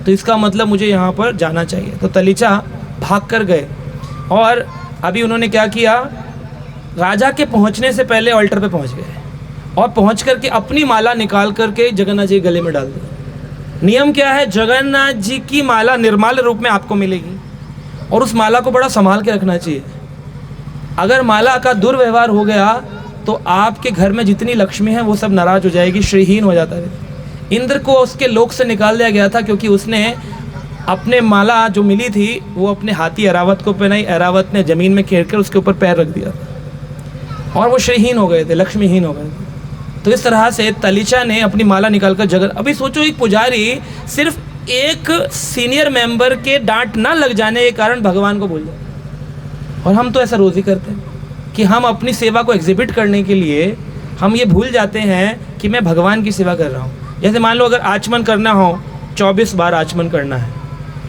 इसका मतलब मुझे यहाँ पर जाना चाहिए। तो तलीचा भाग कर गए और अभी उन्होंने क्या किया, राजा के पहुँचने से पहले ऑल्टर पे पहुँच गए और पहुँच करके अपनी माला निकाल करके जगन्नाथ जी के गले में डाल दी। नियम क्या है, जगन्नाथ जी की माला निर्माल रूप में आपको मिलेगी और उस माला को बड़ा संभाल के रखना चाहिए। अगर माला का दुर्व्यवहार हो गया तो आपके घर में जितनी लक्ष्मी है वो सब नाराज हो जाएगी, श्रीहीन हो जाता है। इंद्र को उसके लोक से निकाल दिया गया था क्योंकि उसने अपने माला जो मिली थी वो अपने हाथी ऐरावत को पहनाई, ऐरावत ने ज़मीन में घेर कर उसके ऊपर पैर रख दिया और वो श्रीहीन हो गए थे, लक्ष्मीहीन हो गए थे। तो इस तरह से तलीचा ने अपनी माला निकालकर जगन, अभी सोचो एक पुजारी सिर्फ एक सीनियर मेंबर के डांट ना लग जाने के कारण भगवान को भूल जाए। और हम तो ऐसा रोज़ ही करते हैं कि हम अपनी सेवा को एग्जिबिट करने के लिए हम ये भूल जाते हैं कि मैं भगवान की सेवा कर रहा हूँ। जैसे मान लो अगर आचमन करना हो, 24 बार आचमन करना है,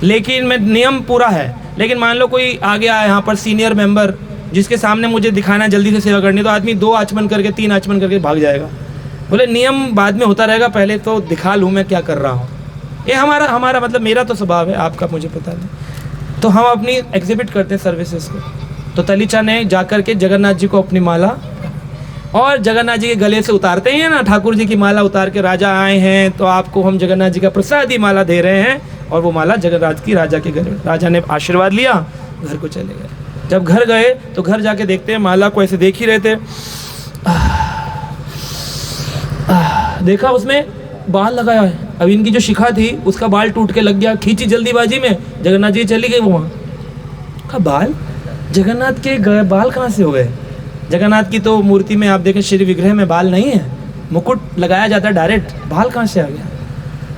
लेकिन मैं नियम पूरा है, लेकिन मान लो कोई आ गया यहाँ पर सीनियर मेंबर जिसके सामने मुझे दिखाना है जल्दी से सेवा करनी, तो आदमी 2 आचमन करके 3 आचमन करके भाग जाएगा। बोले नियम बाद में होता रहेगा, पहले तो दिखा लूँ मैं क्या कर रहा हूँ। ये हमारा मतलब मेरा तो स्वभाव है, आपका मुझे पता नहीं। तो हम अपनी एग्जिबिट करते हैं सर्विसेज को। तो तलीचा ने जाकर के जगन्नाथ जी को अपनी माला, और जगन्नाथ जी के गले से उतारते हैं ना, ठाकुर जी की माला उतार के राजा आए हैं तो आपको हम जगन्नाथ जी का प्रसादी माला दे रहे हैं, और वो माला जगन्नाथ की राजा के गले। राजा ने आशीर्वाद लिया, घर को चले गए। जब घर गए तो घर जाके देखते हैं माला को ऐसे देख ही रहे थे, देखा उसमें बाल लगाया है। अब इनकी जो शिखा थी उसका बाल टूट के लग गया, खींची जल्दीबाजी में, जगन्नाथ जी चली गई वहाँ का बाल। जगन्नाथ के बाल कहाँ से हो गए? जगन्नाथ की तो मूर्ति में आप देखें श्री विग्रह में बाल नहीं है, मुकुट लगाया जाता है डायरेक्ट, बाल कहाँ से आ गया?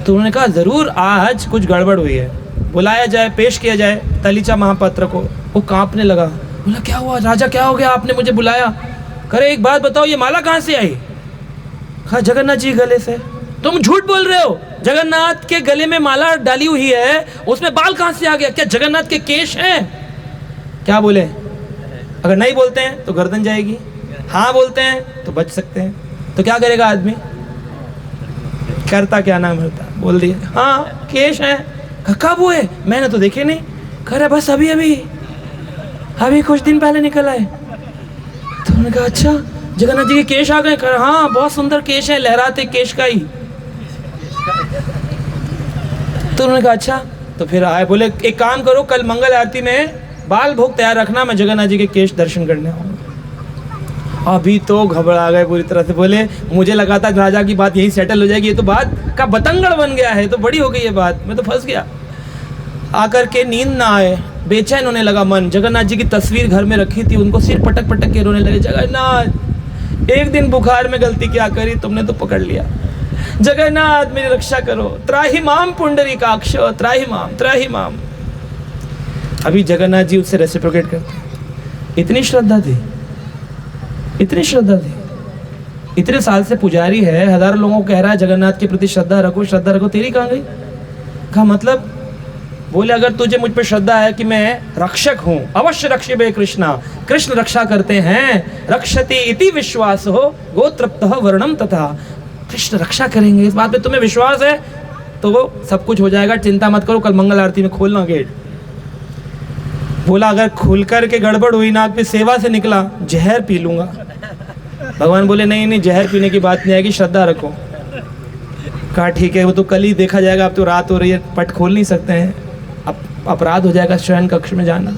तो उन्होंने कहा ज़रूर आज कुछ गड़बड़ हुई है, बुलाया जाए, पेश किया जाए तलीचा महापात्र को। वो कांपने लगा, बोला क्या हुआ राजा, क्या हो गया, आपने मुझे बुलाया? करे एक बात बताओ, ये माला कहाँ से आई? कहा जगन्नाथ जी गले से। तुम झूठ बोल रहे हो, जगन्नाथ के गले में माला डाली हुई है, उसमें बाल कहाँ से आ गया? क्या जगन्नाथ के केश हैं? क्या बोले? अगर नहीं बोलते हैं तो गर्दन जाएगी, हाँ बोलते हैं तो बच सकते हैं। तो क्या करेगा आदमी? करता क्या नाम होता, बोल दिया हाँ केश है। कब हुए? मैंने तो देखे नहीं। करे बस अभी कुछ दिन पहले निकल आए। तो उन्होंने कहा अच्छा जगन्नाथ जी के केश आ गए? कर हाँ बहुत सुंदर केश है, लहराते केश का ही। तो उन्होंने कहा अच्छा। तो फिर आए, बोले एक काम करो, कल मंगल आरती में बाल भोग तैयार रखना, मैं जगन्नाथ जी के केश दर्शन करने आऊँगा। अभी तो घबरा गए पूरी तरह से, बोले मुझे लगा था राजा की बात यही सेटल हो जाएगी, ये तो बात का बतंगड़ बन गया है, तो बड़ी हो गई ये बात, मैं तो फंस गया। आकर के नींद ना आए, बेचैन होने लगा मन। जगन्नाथ जी की तस्वीर घर में रखी थी, उनको सिर पटक पटक के रोने लगे। जगन्नाथ एक दिन बुखार में गलती क्या करी, तुमने तो पकड़ लिया। जगन्नाथ मेरी रक्षा करो, त्राहि माम पुंडरीकाक्ष, त्राहि माम। अभी जगन्नाथ जी उससे रेसिप्रोकेट करते। इतनी श्रद्धा थी, इतने साल से पुजारी है, हजारों लोगों को कह रहा है जगन्नाथ के प्रति श्रद्धा रखो, तेरी कहाँ गई? कहा मतलब? बोले अगर तुझे मुझ पर श्रद्धा है कि मैं रक्षक हूँ, अवश्य रक्षिबे कृष्ण रक्षा करते हैं। रक्षति इति विश्वास हो गोत्रप्तः वर्णम तथा, कृष्ण रक्षा करेंगे, इस बात पे तुम्हें विश्वास है तो वो सब कुछ हो जाएगा, चिंता मत करो, कल मंगल आरती में खोलना गेट। बोला अगर खुलकर के गड़बड़ हुई, नाक पे सेवा से निकला, जहर पी लूंगा। भगवान बोले नहीं जहर पीने की बात नहीं आएगी, श्रद्धा रखो। कहा ठीक है, वो तो कल ही देखा जाएगा, अब तो रात हो रही है, पट खोल नहीं सकते हैं, अब अपराध हो जाएगा शयन कक्ष में जाना।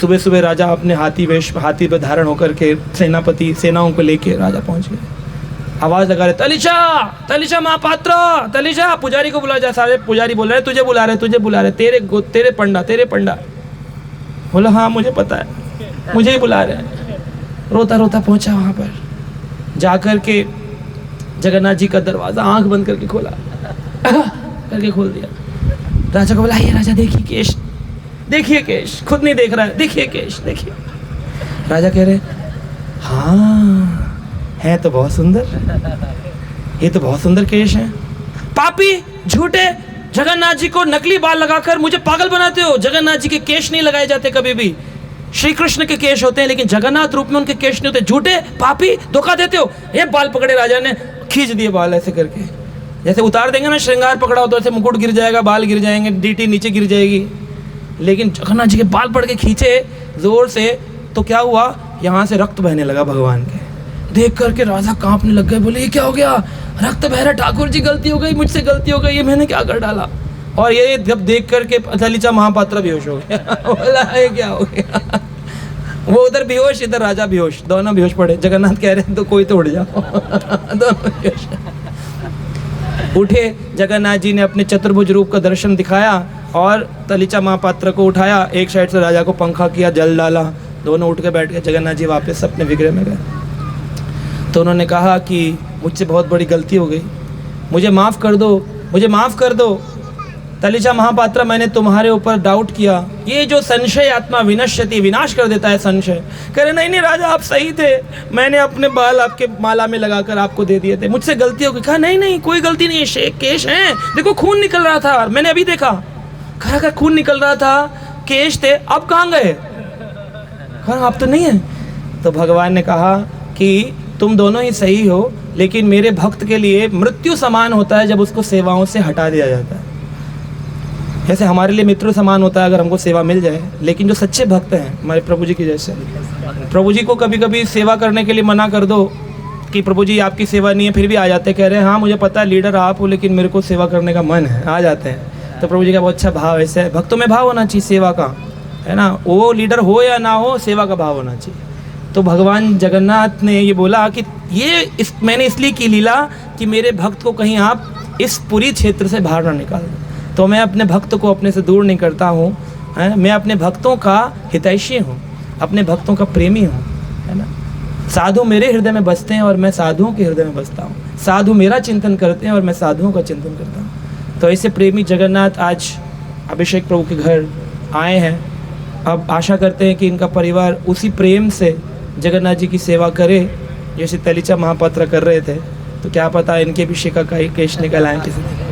सुबह सुबह राजा अपने हाथी पर धारण होकर के सेनापति सेनाओं को लेके राजा पहुंच गए। आवाज लगा रहे तलीचा महापात्र, तलीचा। पुजारी को बुला जा, सारे पुजारी बोल रहे तुझे बुला रहे, तेरे पंडा। बोला हाँ मुझे पता है, मुझे ही बुला रहे हैं। रोता रोता पहुंचा वहां पर, जाकर के जगन्नाथ जी का दरवाजा आंख बंद करके खोला, करके खोल दिया। राजा को बोला ये राजा देखिए केश, खुद नहीं देख रहा है, देखिए केश देखिए। राजा कह रहे हाँ है तो बहुत सुंदर, ये तो बहुत सुंदर केश है। पापी झूठे, जगन्नाथ जी को नकली बाल लगाकर मुझे पागल बनाते हो। जगन्नाथ जी के केश नहीं लगाए जाते कभी भी, श्री कृष्ण के केश होते हैं, लेकिन जगन्नाथ रूप में उनके केश नहीं होते। झूठे पापी, धोखा देते हो। ये बाल पकड़े राजा ने, खींच दिए बाल ऐसे करके, जैसे उतार देंगे ना श्रृंगार पकड़ा हो तो ऐसे मुकुट गिर जाएगा, बाल गिर जाएंगे, डीटी नीचे गिर जाएगी। लेकिन जगन्नाथ जी के बाल पड़ के खींचे जोर से, तो क्या हुआ, यहाँ से रक्त बहने लगा भगवान के। देख करके राजा कांपने लग गए, बोले ये क्या हो गया, रक्त बह रहा, ठाकुर जी गलती हो गई, मुझसे गलती हो गई, ये मैंने क्या कर डाला। और ये जब देख करके दलीचा महापात्र बेहोश हो गया। बोला ये क्या हो गया। वो उधर बेहोश, इधर राजा बेहोश, दोनों बेहोश पड़े। जगन्नाथ कह रहे हैं तो कोई तो उड़ जाओ। दोनों बेहोश उठे। जगन्नाथ जी ने अपने चतुर्भुज रूप का दर्शन दिखाया और दलीचा महापात्र को उठाया, एक साइड से राजा को पंखा किया, जल डाला, दोनों उठ के बैठ गए। जगन्नाथ जी वापस अपने विग्रह में गए। तो उन्होंने कहा कि मुझसे बहुत बड़ी गलती हो गई, मुझे माफ़ कर दो, मुझे माफ़ कर दो। दलीचा महापात्र, मैंने तुम्हारे ऊपर डाउट किया, ये जो संशय आत्मा विनश्यति, विनाश कर देता है संशय। कह रहे नहीं नहीं राजा आप सही थे, मैंने अपने बाल आपके माला में लगाकर आपको दे दिए थे, मुझसे गलती हो गई। कहा नहीं नहीं कोई गलती नहीं है, केश हैं, देखो खून निकल रहा था, मैंने अभी देखा। कहा खून निकल रहा था, केश थे, अब कहाँ गए। कहा आप तो नहीं है। तो भगवान ने कहा कि तुम दोनों ही सही हो, लेकिन मेरे भक्त के लिए मृत्यु समान होता है जब उसको सेवाओं से हटा दिया जाता है। जैसे हमारे लिए मित्र समान होता है अगर हमको सेवा मिल जाए, लेकिन जो सच्चे भक्त हैं हमारे प्रभु जी की जैसे, प्रभु जी को कभी कभी सेवा करने के लिए मना कर दो कि प्रभु जी आपकी सेवा नहीं है, फिर भी आ जाते, कह रहे हैं हाँ मुझे पता है लीडर आप हो, लेकिन मेरे को सेवा करने का मन है, आ जाते हैं। तो प्रभु जी का बहुत अच्छा भाव ऐसे है, भक्तों में भाव होना चाहिए सेवा का, है ना, वो लीडर हो या ना हो, सेवा का भाव होना चाहिए। तो भगवान जगन्नाथ ने ये बोला कि मैंने इसलिए की लीला कि मेरे भक्त को कहीं आप इस पूरी क्षेत्र से बाहर ना निकाल दो। तो मैं अपने भक्त को अपने से दूर नहीं करता हूँ, है, मैं अपने भक्तों का हितैषी हूँ, अपने भक्तों का प्रेमी हूँ, है ना। साधु मेरे हृदय में बसते हैं और मैं साधुओं के हृदय में बसता हूँ, साधु मेरा चिंतन करते हैं और मैं साधुओं का चिंतन करता हूँ। तो ऐसे प्रेमी जगन्नाथ आज अभिषेक प्रभु के घर आए हैं। अब आशा करते हैं कि इनका परिवार उसी प्रेम से जगन्नाथ जी की सेवा करे जैसे दलीचा महापात्र कर रहे थे। तो क्या पता इनके भी शिका का ही केश निकल आए किसी दिन।